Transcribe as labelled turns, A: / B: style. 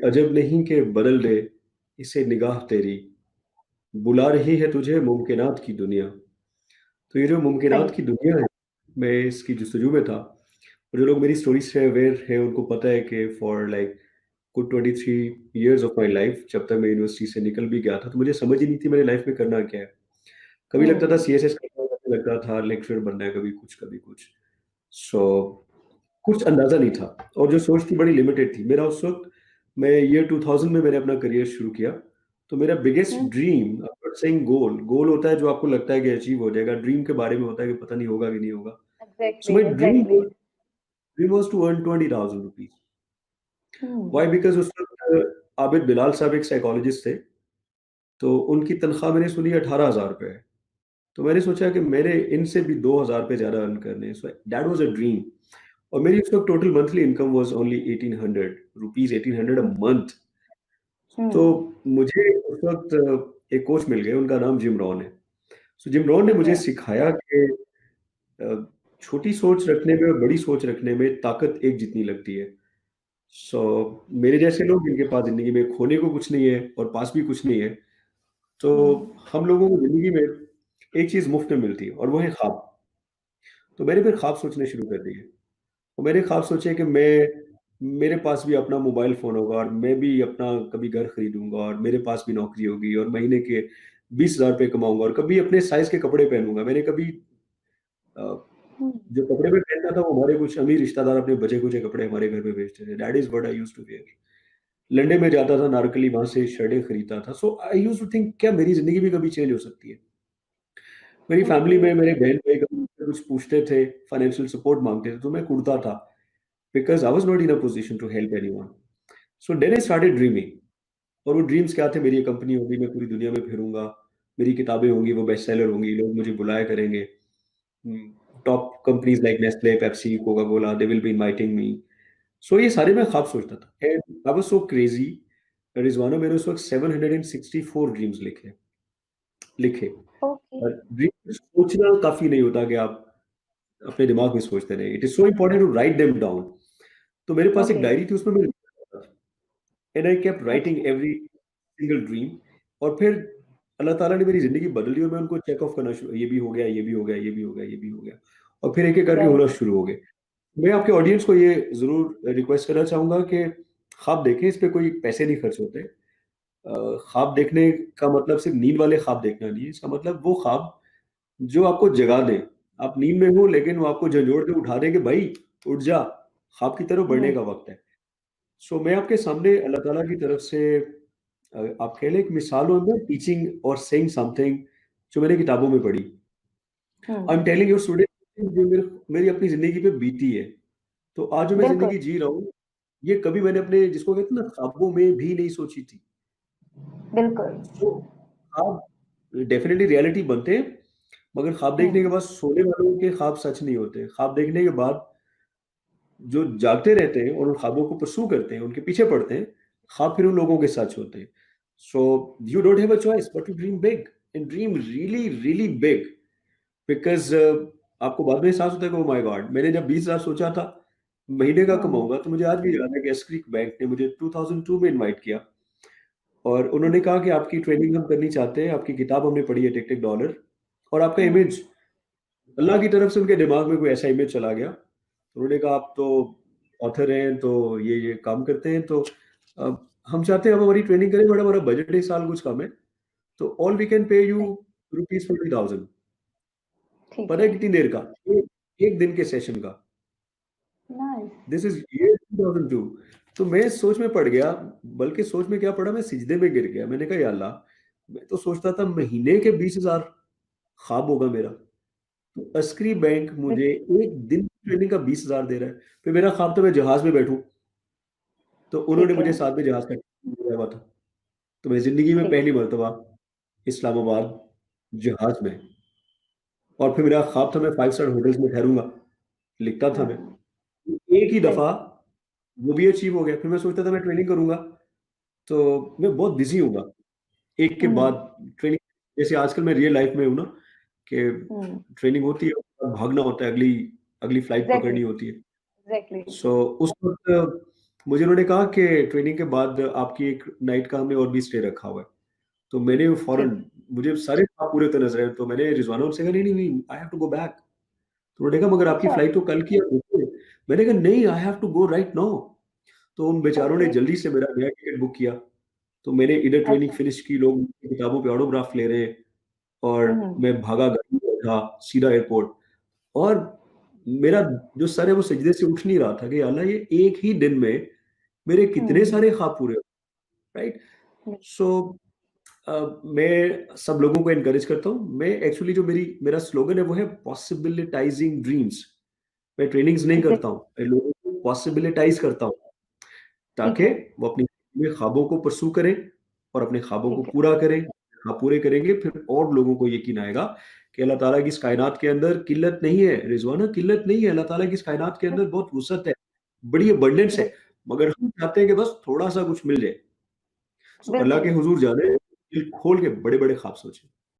A: अजब नहीं कि बदल दे इसे निगाह तेरी, बुला रही है तुझे मुमकिनात की दुनिया। तो ये जो मुमकिनात
B: सही।
A: की दुनिया है, मैं इसकी जुस्तजू में था। और जो लोग मेरी स्टोरी से अवेयर है उनको पता है कि for like good 23 years of my life, जब तक मैं यूनिवर्सिटी से निकल भी गया था तो मुझे समझ ही नहीं थी मेरे लाइफ में करना क्या है। कभी लगता था
B: हम्म।
A: सीएसएस करना है, कभी लगता था लेक्चरर बनना है, कभी कुछ कभी कुछ। सो कुछ अंदाजा नहीं था, और जो सोच थी बड़ी लिमिटेड थी। मेरा उस वक्त, मैं ईयर 2000 में मैंने अपना करियर शुरू किया। तो मेरा बिगेस्ट
B: हम्म।
A: ड्रीम, सेइंग गोल, गोल होता है जो आपको लगता है कि अचीव हो जाएगा। ड्रीम के बारे में होता है कि पता नहीं होगा कि नहीं होगा। So
B: exactly
A: my
B: exactly.
A: Dream was to earn 20,000 rupees. Why?
B: Hmm.
A: Because उस वक्त आबिद बिलाल साहब एक साइकोलॉजिस्ट थे। तो उनकी तनख्वाह मैंने सुनी 18,000 रुपए है। तो मैंने सोचा कि मैंने इनसे भी 2,000 रुपए ज़्यादा अर्न करने हैं। So that was a dream. और मेरी उस वक़्त total monthly income was only 1800 rupees, 1800 a month. तो
B: हम्म।
A: मुझे उस वक़्त एक कोच मिल गए, उनका नाम जिम रॉन है। सो जिम रॉन ने
B: ठीक
A: मुझे
B: है।
A: सिखाया कि अ, छोटी सोच रखने में और बड़ी सोच रखने में ताकत एक जितनी लगती है। सो मेरे जैसे लोग जिनके पास ज़िंदगी में खोने को कुछ नहीं है और पास भी कुछ नहीं है, तो
B: हम्म।
A: हम लोगों को ज़िंदगी में एक चीज़ मुफ़्त में मिलती है और वो है ख्वाब। तो मैंने फिर ख्वाब सोचने शुरू कर दिए। और मैंने ख्वाब सोचे कि मेरे पास भी अपना मोबाइल फ़ोन होगा और मैं भी अपना कभी घर खरीदूँगा और मेरे पास भी नौकरी होगी और महीने के 20,000 रुपए कमाऊँगा और कभी अपने साइज़ के कपड़े पहनूँगा। मैंने कभी अ,
B: हम्म।
A: जो कपड़े मैं पहनता था वो हमारे कुछ अमीर रिश्तेदार अपने बचे-खुचे कपड़े हमारे घर पे भेजते थे। That is what I used to wear. London में जाता था, नारकली वहाँ से शर्टें खरीदता था। So I used to think क्या मेरी ज़िंदगी भी कभी चेंज हो सकती है? मेरी फैमिली
B: ओके।
A: में मेरे बहन-भाई कभी मुझसे कुछ पूछते थे, फाइनेंशियल सपोर्ट माँगते थे, तो मैं कुढ़ता था, because I was not in a position to help anyone. So then I started dreaming. और वो ड्रीम्स क्या थे? मेरी ये कंपनी होगी, मैं पूरी दुनिया में फिरूँगा, मेरी किताबें होंगी, वो बेस्ट सेलर होंगी, लोग मुझे बुलाया करेंगे। हुँ, top companies like Nestle, Pepsi, Coca Cola, they will be inviting me. So ये सारे मैं ख्वाब सोचता था and I was so crazy, Rizwana, मैंने उस वक़्त 764 ड्रीम्स लिखे लिखे।
B: ओके।
A: ड्रीम सोचना काफ़ी नहीं होता कि आप अपने दिमाग में सोचते रहें। It is so important to write them down. तो मेरे पास एक
B: ओके।
A: डायरी थी, उसमें मैं लिखता था एंड आई केप्ट राइटिंग
B: अच्छा।
A: Every single dream. और फिर अल्लाह ताला ने मेरी ज़िंदगी बदल दी और मैं उनको चेक ऑफ करना शुरू, ये भी हो गया, ये भी हो गया, ये भी हो गया, ये भी हो गया। और फिर एक-एक करके
B: राइट।
A: होना शुरू हो गए। मैं आपके ऑडियंस को ये ज़रूर रिक्वेस्ट करना चाहूँगा कि ख्वाब देखें, इस पे कोई पैसे नहीं खर्च होते। ख्वाब देखने का मतलब सिर्फ़ नींद वाले ख्वाब देखना नहीं है, इसका मतलब वो ख्वाब जो आपको जगा दें। आप नींद में हो लेकिन वो आपको झंझोड़ के उठा दें कि भाई उठ जा, ख्वाब की तरफ बढ़ने
B: हम्म।
A: का वक़्त है। सो मैं आपके सामने अल्लाह ताला की तरफ से आप कह लें एक मिसाल हूँ मैं टीचिंग और सेइंग समथिंग जो मैंने किताबों में पढ़ी। I am
B: hmm.
A: Telling your student जो मेरी अपनी ज़िंदगी पे बीती है। तो आज जो मैं
B: बिल्कुल।
A: ज़िंदगी जी रहा हूँ, ये कभी मैंने अपने जिसको कहते हैं ना ख्वाबों में भी नहीं सोची थी।
B: बिल्कुल।
A: सो ख्वाब डेफ़िनिटली रियलिटी बनते हैं, मगर ख्वाब देखने के
B: हम्म।
A: बाद सोने वालों के ख्वाब सच नहीं होते। ख्वाब देखने के बाद जो जागते रहते हैं और उन ख्वाबों को परस्यू करते हैं, उनके पीछे पड़ते हैं, ख्वाब फिर उन लोगों के सच होते हैं। So you don't have a choice but to dream big and dream really, really big, because आपको बाद में एहसास होता है कि ओह माय गॉड! मैंने जब 20,000 सोचा था, महीने का
B: हम्म।
A: कमाऊँगा, तो मुझे आज भी याद है कि एस्क्रिक बैंक ने मुझे 2002 में इनवाइट किया और उन्होंने कहा कि आपकी ट्रेनिंग हम करनी चाहते हैं, आपकी किताब हमने पढ़ी है टिक टिक डॉलर, और आपका
B: हम्म।
A: इमेज, अल्लाह की तरफ से उनके दिमाग में कोई ऐसा इमेज चला गया। उन्होंने कहा आप तो ऑथर हैं, तो ये काम करते हैं, तो अ, हम चाहते हैं आप हमारी ट्रेनिंग करें, बट हमारा बजट इस साल कुछ कम है, तो all we can pay you
B: सही।
A: रुपीज़ 50,000।
B: ठीक
A: पता है
B: है।
A: कितनी देर का? एक दिन के सेशन का।
B: नाइस।
A: This is year 2002। तो मैं सोच में पड़ गया, बल्कि सोच में क्या पड़ा, मैं सिजदे में गिर गया। मैंने कहा या अल्लाह! मैं तो सोचता था महीने के 20,000 ख्वाब होगा मेरा। तो अस्क्री बैंक मुझे एक दिन की ट्रेनिंग का 20,000 दे रहा है। फिर मेरा ख्वाब था मैं जहाज़ में बैठूँ, तो उन्होंने
B: ठीक है।
A: मुझे साथ में जहाज़ का टिकट दिया हुआ था। तो मैं ज़िंदगी में
B: ठीक।
A: पहली मर्तबा इस्लामाबाद जहाज़ में, और फिर मेरा ख्वाब था मैं 5 स्टार होटल्स में ठहरूँगा, लिखता था मैं।
B: हम्म।
A: एक ही
B: सही।
A: दफ़ा वो भी अचीव हो गया। फिर मैं सोचता था मैं ट्रेनिंग करूँगा, तो मैं बहुत बिज़ी हूँगा। एक के बाद
B: हम्म।
A: ट्रेनिंग, जैसे आजकल मैं रियल लाइफ़ में हूँ ना, कि
B: हम्म।
A: ट्रेनिंग होती है और भागना होता है, अगली अगली फ्लाइट
B: एग्जैक्टली
A: पकड़नी होती है।
B: एग्जैक्टली।
A: सो उस वक़्त मुझे उन्होंने कहा कि ट्रेनिंग के बाद आपकी एक नाइट का हमने और भी स्टे रखा हुआ है। तो मैंने फौरन,
B: ठीक।
A: मुझे सारे ख्वाब पूरे होते नज़र आए, तो मैंने रिज़वाना उनसे कहा, नहीं, I have to go back. तो उन्होंने कहा, मगर आपकी
B: अच्छा।
A: फ्लाइट तो कल की है, आप रुकिए। मैंने कहा, नहीं, I have to go right now. तो उन बेचारों ने
B: ओके।
A: जल्दी से मेरा नया टिकट बुक किया। तो मैंने इधर ट्रेनिंग
B: अच्छा।
A: फिनिश की, लोग मेरी किताबों पे ऑटोग्राफ ले रहे हैं, और
B: हम्म।
A: मैं भागा, गाड़ी में बैठा, सीधा एयरपोर्ट। और मेरा जो सर है वो सजदे से उठ नहीं रहा था कि अल्लाह, ये एक ही दिन में मेरे कितने
B: हम्म।
A: सारे ख्वाब पूरे हो, राइट?
B: बिल-
A: सो मैं सब लोगों को एनकरेज करता हूँ। मैं एक्चुअली, जो मेरा स्लोगन है वो है पॉसिबिलिटाइजिंग ड्रीम्स। मैं ट्रेनिंग्स नहीं
B: बिल-
A: करता हूँ, मैं लोगों को पॉसिबिलिटाइज करता हूँ,
B: ठीक
A: ताकि
B: है।
A: वो अपनी में ख्वाबों को परस्यू करें और अपने ख्वाबों को
B: ठीक है।
A: पूरा करें। हाँ, पूरे करेंगे, फिर और लोगों को यकीन आएगा कि अल्लाह ताला की इस कायनात के अंदर किल्लत नहीं है, रिज़वाना, किल्लत नहीं है। अल्लाह ताला की इस कायनात के अंदर बहुत वुसअत है, बड़ी अबंडेंस
B: बिल-
A: है, मगर हम चाहते हैं कि बस थोड़ा-सा कुछ मिल जाए। सो अल्लाह
B: बिल्कुल।
A: के हुज़ूर जाने, दिल खोल के बड़े-बड़े ख्वाब सोचें।